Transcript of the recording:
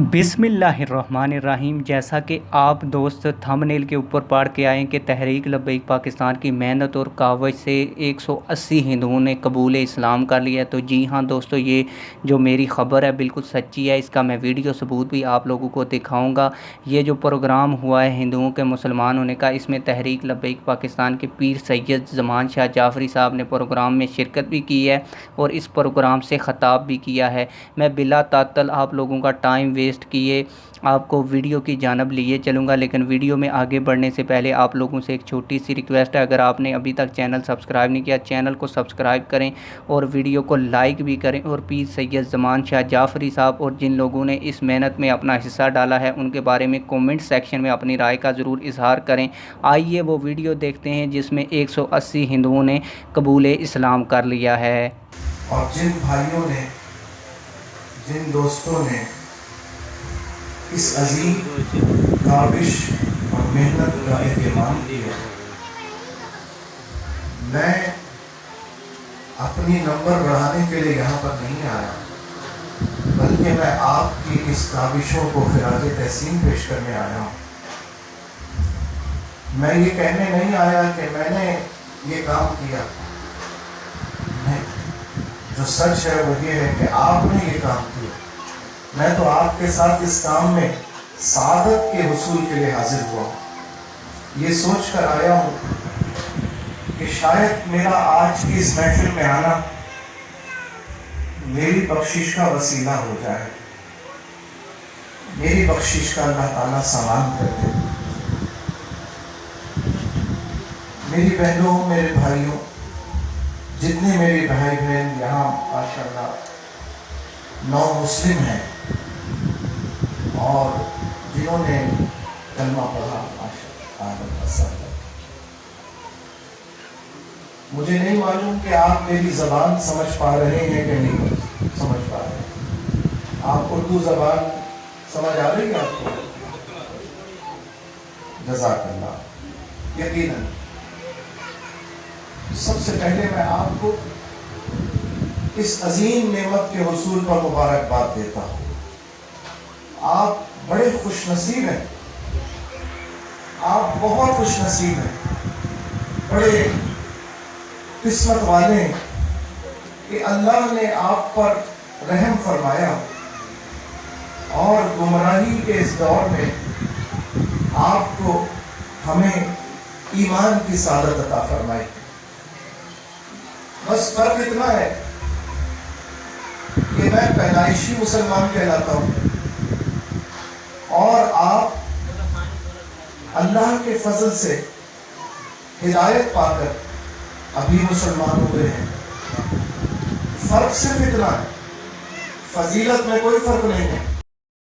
बिस्मिल्लाहिर्रहमानिर्रहीम। जैसा कि आप दोस्त थंबनेल के ऊपर पढ़ के आए कि तहरीक लब्बैक पाकिस्तान की मेहनत और कावज से 180 हिंदुओं ने कबूल इस्लाम कर लिया। तो जी हाँ दोस्तों, ये जो मेरी ख़बर है बिल्कुल सच्ची है। इसका मैं वीडियो सबूत भी आप लोगों को दिखाऊंगा। ये जो प्रोग्राम हुआ है हिंदुओं के मुसलमान होने का, इसमें तहरीक लब्बैक पाकिस्तान के पीर सैयद ज़मान शाह जाफ़री साहब ने प्रोग्राम में शिरकत भी की है और इस प्रोग्राम से ख़ताब भी किया है। मैं बिला तातल आप लोगों का टाइम वेस्ट किए आपको वीडियो की जानब लिए चलूँगा, लेकिन वीडियो में आगे बढ़ने से पहले आप लोगों से एक छोटी सी रिक्वेस्ट है। अगर आपने अभी तक चैनल सब्सक्राइब नहीं किया, चैनल को सब्सक्राइब करें और वीडियो को लाइक भी करें। और पीर सैयद ज़मान शाह जाफ़री साहब और जिन लोगों ने इस मेहनत में अपना हिस्सा डाला है उनके बारे में कमेंट सेक्शन में अपनी राय का ज़रूर इजहार करें। आइए वो वीडियो देखते हैं जिसमें 180 हिंदुओं ने कबूल इस्लाम कर लिया है। और जिन भाइयों ने, जिन दोस्तों ने इस अजीम काविश और मेहनत का एहतमाम किया, मैं अपनी नंबर बढ़ाने के लिए यहाँ पर नहीं आया, बल्कि मैं आपकी इस काविशों को खिराज तहसीन पेश करने आया हूँ। मैं ये कहने नहीं आया कि मैंने ये काम किया, नहीं। जो सच है वो ये है कि आपने ये काम किया। मैं तो आपके साथ इस काम में सादत के हुसूल के लिए हाजिर हुआ हूँ। ये सोच कर आया हूँ कि शायद मेरा आज की इस महफिल में आना मेरी बख्शिश का वसीला हो जाए, मेरी बख्शिश का अल्लाह ताला सामान कर दे। मेरी बहनों, मेरे भाइयों, जितने मेरे भाई बहन यहाँ माशाअल्लाह नौ मुस्लिम हैं और जिन्होंने कलमा पढ़ा, माशाअल्लाह, मुझे नहीं मालूम कि आप मेरी ज़बान समझ पा रहे हैं कि नहीं समझ पा रहे। आप उर्दू ज़बान समझ आ रही है आपको? जज़ाकल्लाह। यकीनन सबसे पहले मैं आपको इस अजीम नेमत के हुसूल पर मुबारकबाद देता हूँ। आप बड़े खुशनसीब हैं, आप बहुत खुशनसीब हैं, बड़े किस्मत वाले हैं कि अल्लाह ने आप पर रहम फरमाया और गुमराही के इस दौर में आपको हमें ईमान की सादत अता फरमाई। बस फर्क इतना है कि मैं पैदाइशी मुसलमान कहलाता हूँ और आप अल्लाह के फजल से हिदायत पाकर अभी मुसलमान हुए हैं। फर्क सिर्फ इतना है, फजीलत में कोई फर्क नहीं है।